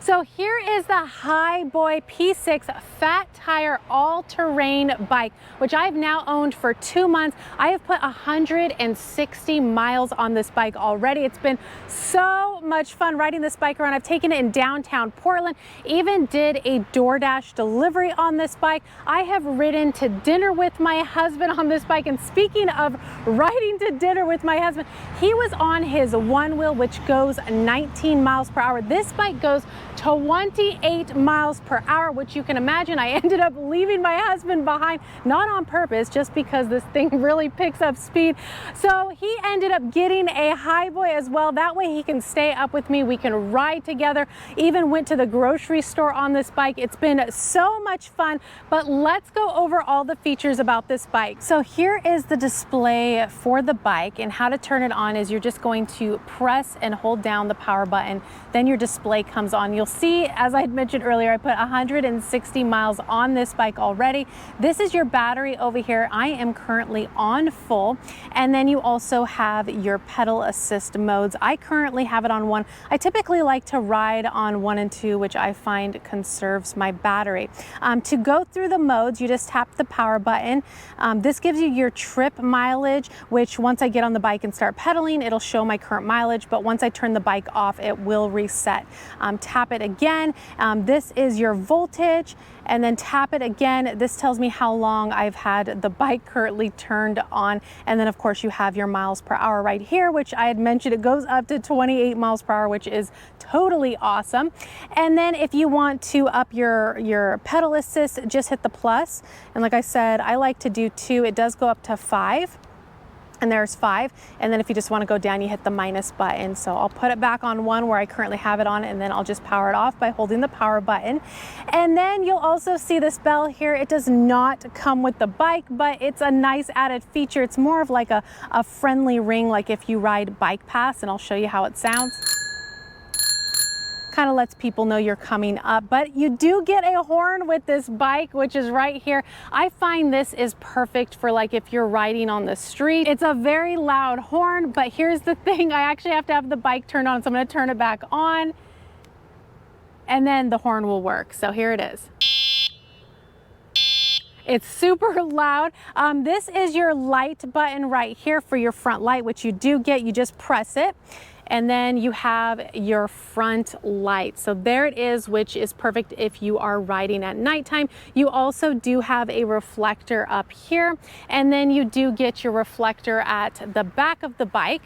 So here is the Hiboy P6 fat tire all-terrain bike, which I've now owned for 2 months. I have put 160 miles on this bike already. It's been so much fun riding this bike around. I've taken it in downtown Portland, even did a DoorDash delivery on this bike. I have ridden to dinner with my husband on this bike. And speaking of riding to dinner with my husband, he was on his one wheel, which goes 19 miles per hour. This bike goes 28 miles per hour, which you can imagine I ended up leaving my husband behind, not on purpose, just because this thing really picks up speed. So he ended up getting a Hiboy as well. That way he can stay up with me. We can ride together. Even went to the grocery store on this bike. It's been so much fun, but let's go over all the features about this bike. So here is the display for the bike, and how to turn it on is you're just going to press and hold down the power button. Then your display comes on. You'll see, as I had mentioned earlier, I put 160 miles on this bike already. This is your battery over here. I am currently on full. And then you also have your pedal assist modes. I currently have it on 1. I typically like to ride on 1 and 2, which I find conserves my battery. To go through the modes, you just tap the power button. This gives you your trip mileage, which once I get on the bike and start pedaling, it'll show my current mileage, but once I turn the bike off, it will reset. Tap it again. This is your voltage, and then tap it again. This tells me how long I've had the bike currently turned on. And then of course you have your miles per hour right here, which I had mentioned it goes up to 28 miles per hour, which is totally awesome. And then if you want to up your pedal assist, just hit the plus. And like I said, I like to do 2. It does go up to 5. And there's 5. And then if you just want to go down, you hit the minus button. So I'll put it back on 1 where I currently have it on, and then I'll just power it off by holding the power button. And then you'll also see this bell here. It does not come with the bike, but it's a nice added feature. It's more of like a friendly ring, like if you ride Bike Pass, and I'll show you how it sounds. Kind of lets people know you're coming up. But you do get a horn with this bike, which is right here. I find this is perfect for like if you're riding on the street. It's a very loud horn, but here's the thing, I actually have to have the bike turned on, so I'm going to turn it back on and then the horn will work. So here it is. It's super loud. This is your light button right here for your front light, which you do get. You just press it. And then you have your front light. So there it is, which is perfect if you are riding at nighttime. You also do have a reflector up here. And then you do get your reflector at the back of the bike,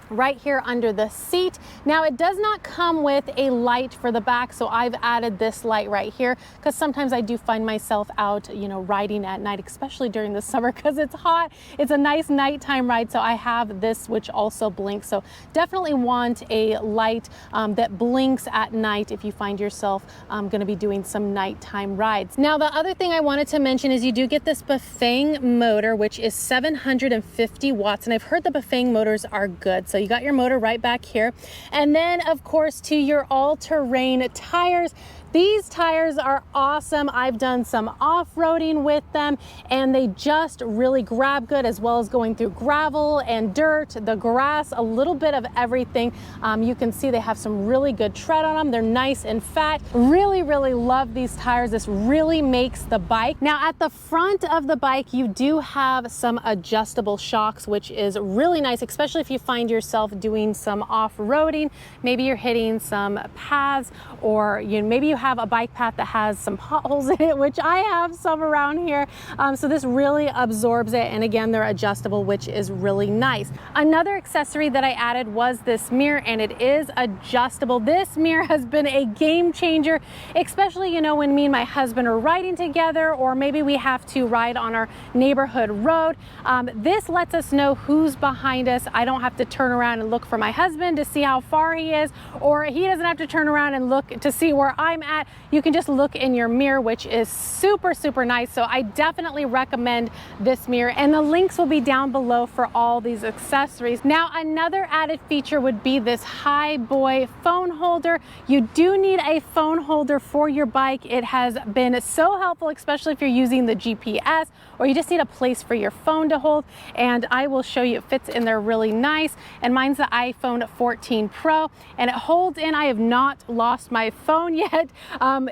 right here under the seat. Now it does not come with a light for the back, so I've added this light right here because sometimes I do find myself out, riding at night, especially during the summer because it's hot. It's a nice nighttime ride, so I have this which also blinks. So definitely want a light that blinks at night if you find yourself going to be doing some nighttime rides. Now the other thing I wanted to mention is you do get this Bafang motor, which is 750 watts, and I've heard the Bafang motors are good. So you got your motor right back here. And then of course to your all-terrain tires. These tires are awesome. I've done some off-roading with them and they just really grab good, as well as going through gravel and dirt, the grass, a little bit of everything. You can see they have some really good tread on them. They're nice and fat. Really, really love these tires. This really makes the bike. Now at the front of the bike, you do have some adjustable shocks, which is really nice, especially if you find yourself doing some off-roading. Maybe you're hitting some paths, or maybe you have a bike path that has some potholes in it, which I have some around here. So this really absorbs it. And again, they're adjustable, which is really nice. Another accessory that I added was this mirror, and it is adjustable. This mirror has been a game changer, especially, when me and my husband are riding together, or maybe we have to ride on our neighborhood road. This lets us know who's behind us. I don't have to turn around and look for my husband to see how far he is, or he doesn't have to turn around and look to see where I'm at. that, you can just look in your mirror, which is super, super nice. So I definitely recommend this mirror, and the links will be down below for all these accessories. Now, another added feature would be this Hiboy phone holder. You do need a phone holder for your bike. It has been so helpful, especially if you're using the GPS or you just need a place for your phone to hold. And I will show you, it fits in there really nice. And mine's the iPhone 14 Pro, and it holds in. I have not lost my phone yet.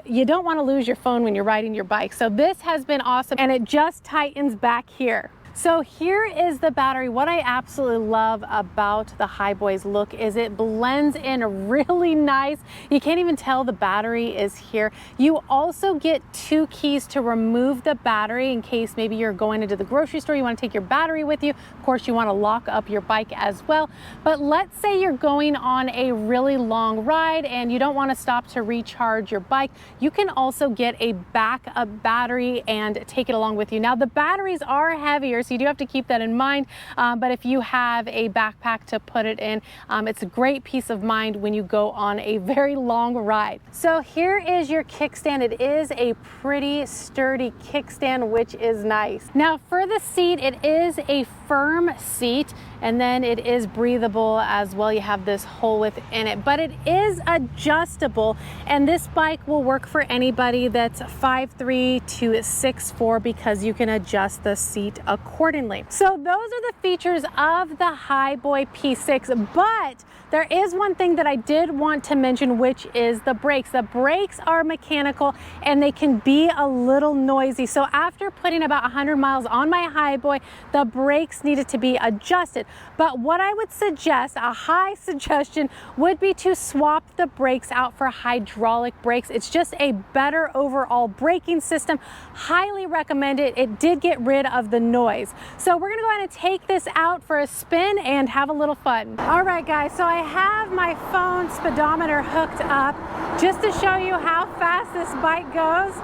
You don't want to lose your phone when you're riding your bike. So this has been awesome, and it just tightens back here. So here is the battery. What I absolutely love about the Hiboy's look is it blends in really nice. You can't even tell the battery is here. You also get 2 keys to remove the battery in case maybe you're going into the grocery store, you want to take your battery with you. Of course, you want to lock up your bike as well. But let's say you're going on a really long ride and you don't want to stop to recharge your bike. You can also get a backup battery and take it along with you. Now, the batteries are heavier, so you do have to keep that in mind. But if you have a backpack to put it in, it's a great peace of mind when you go on a very long ride. So here is your kickstand. It is a pretty sturdy kickstand, which is nice. Now for the seat, it is a firm seat, and then it is breathable as well. You have this hole within it, but it is adjustable, and this bike will work for anybody that's 5'3" to 6'4" because you can adjust the seat accordingly. So those are the features of the Hiboy P6, but there is one thing that I did want to mention, which is the brakes. The brakes are mechanical and they can be a little noisy. So after putting about 100 miles on my Hiboy, the brakes needed to be adjusted. But what I would suggest, a high suggestion, would be to swap the brakes out for hydraulic brakes. It's just a better overall braking system. Highly recommend it. It did get rid of the noise. So we're gonna go ahead and take this out for a spin and have a little fun. All right, guys, so I have my phone speedometer hooked up just to show you how fast this bike goes.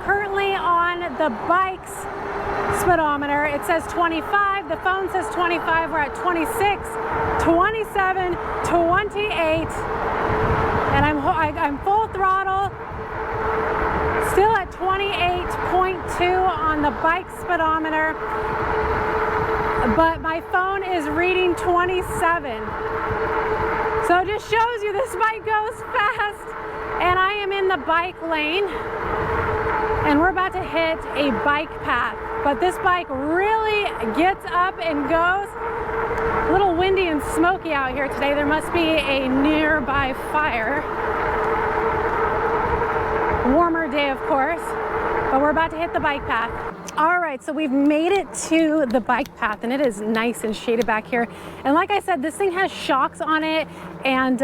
Currently on the bike's speedometer, it says 25. The phone says 25. We're at 26, 27, 28, and I'm full throttle. Still at 28.2 on the bike speedometer, but my phone is reading 27. So it just shows you this bike goes fast, and I am in the bike lane, and we're about to hit a bike path. But this bike really gets up and goes. A little windy and smoky out here today. There must be a nearby fire. Warmer day, of course, but we're about to hit the bike path. All right, so we've made it to the bike path, and it is nice and shaded back here. And like I said, this thing has shocks on it, and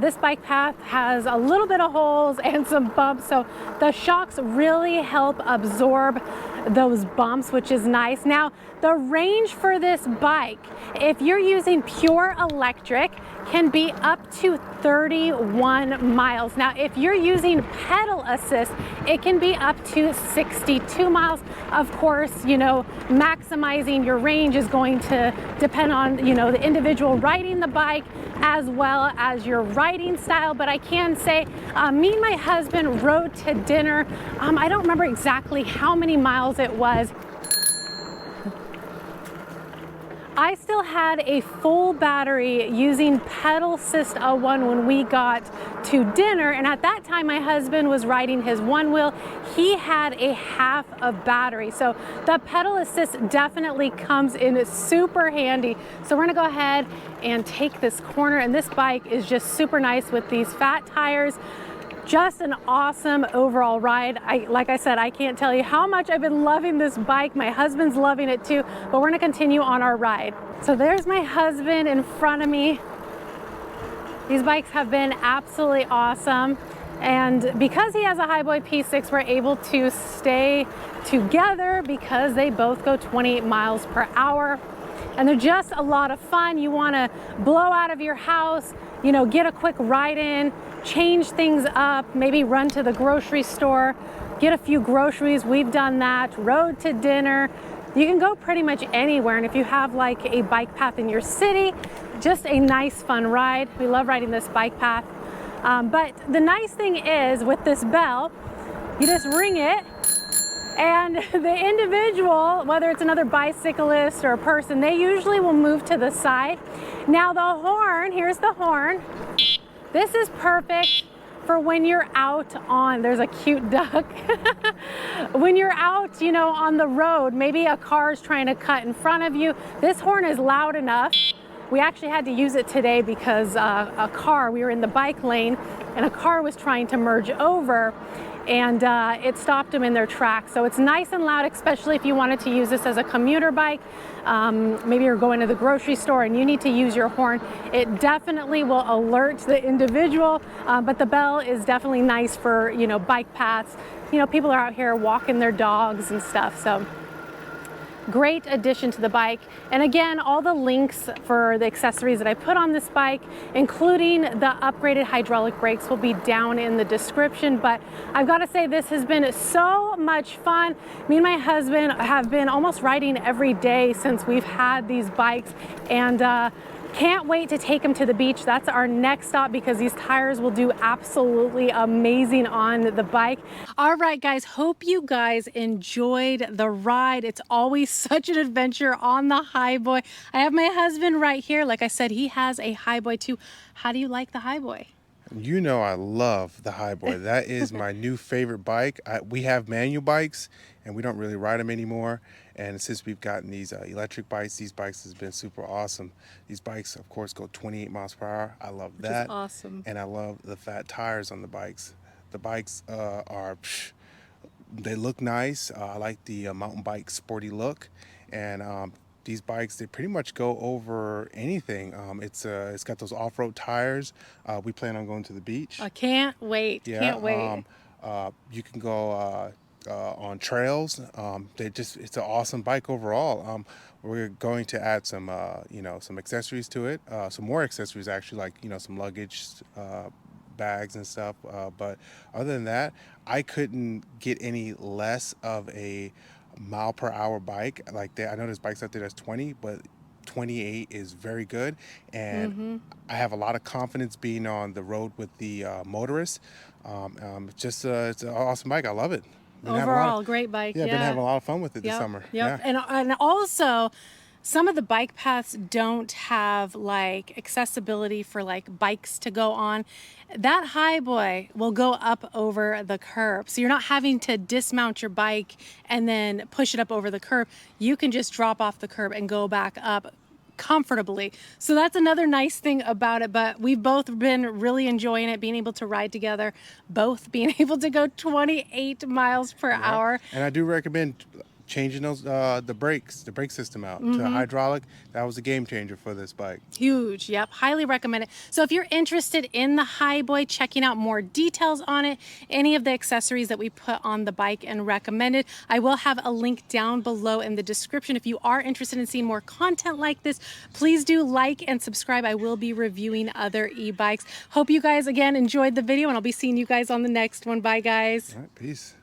this bike path has a little bit of holes and some bumps, so the shocks really help absorb those bumps, which is nice. Now, the range for this bike, if you're using pure electric, can be up to 31 miles. Now, if you're using pedal assist, it can be up to 62 miles. Of course, you know, maximizing your range is going to depend on, you know, the individual riding the bike as well as your riding style. But I can say, me and my husband rode to dinner. I don't remember exactly how many miles it was. I still had a full battery using pedal assist 01 when we got to dinner, and at that time my husband was riding his one wheel. He had a half of battery, so the pedal assist definitely comes in super handy. So we're gonna go ahead and take this corner, and this bike is just super nice with these fat tires. Just an awesome overall ride. Like I said, I can't tell you how much I've been loving this bike. My husband's loving it too, but we're gonna continue on our ride. So there's my husband in front of me. These bikes have been absolutely awesome. And because he has a Hiboy P6, we're able to stay together because they both go 28 miles per hour. And they're just a lot of fun. You wanna blow out of your house, you know, get a quick ride in, change things up, maybe run to the grocery store, get a few groceries. We've done that. Rode to dinner. You can go pretty much anywhere. And if you have like a bike path in your city, just a nice fun ride. We love riding this bike path. But the nice thing is with this bell, you just ring it, and the individual, whether it's another bicyclist or a person, they usually will move to the side. Now the horn, here's the horn. This is perfect for when you're out on, there's a cute duck. When you're out, you know, on the road, maybe a car's trying to cut in front of you, this horn is loud enough. We actually had to use it today because we were in the bike lane and a car was trying to merge over, and it stopped them in their tracks. So it's nice and loud, especially if you wanted to use this as a commuter bike. Maybe you're going to the grocery store and you need to use your horn. It definitely will alert the individual, but the bell is definitely nice for, you know, bike paths. You know, people are out here walking their dogs and stuff. So great addition to the bike. And again, all the links for the accessories that I put on this bike, including the upgraded hydraulic brakes, will be down in the description. But I've got to say, this has been so much fun. Me and my husband have been almost riding every day since we've had these bikes, and can't wait to take them to the beach. That's our next stop because these tires will do absolutely amazing on the bike. All right, guys, hope you guys enjoyed the ride. It's always such an adventure on the Hiboy. I have my husband right here. Like I said, he has a Hiboy too. How do you like the Hiboy? You know I love the Hiboy. That is my new favorite bike. We have manual bikes and we don't really ride them anymore. And since we've gotten these electric bikes, these bikes has been super awesome. These bikes, of course, go 28 miles per hour. I love that. Which is awesome. And I love the fat tires on the bikes. The bikes they look nice. I like the mountain bike sporty look. And these bikes, they pretty much go over anything. It's got those off-road tires. We plan on going to the beach. I can't wait. Yeah, can't wait. you can go on trails. It's an awesome bike overall. We're going to add some some accessories to it. Some more accessories actually, like some luggage, bags and stuff. But other than that, I couldn't get any less of a mile per hour bike like that. I know there's bikes out there that's 20, but 28 is very good, and I have a lot of confidence being on the road with the motorists. It's an awesome bike. I love it. Overall, great bike. Yeah, I've been having a lot of fun with it this Yep, summer. Yep. Yeah. And also, some of the bike paths don't have like accessibility for like bikes to go on. That Hiboy will go up over the curb. So you're not having to dismount your bike and then push it up over the curb. You can just drop off the curb and go back up comfortably. So that's another nice thing about it. But we've both been really enjoying it, being able to ride together, both being able to go 28 miles per hour. And I do recommend changing those the brake system out to hydraulic. That was a game changer for this bike. Huge. Yep, highly recommend it. So if you're interested in the Hiboy, checking out more details on it, any of the accessories that we put on the bike and recommended, I will have a link down below in the description. If you are interested in seeing more content like this, please do like and subscribe. I will be reviewing other e-bikes. Hope you guys again enjoyed the video, and I'll be seeing you guys on the next one. Bye guys. All right, peace.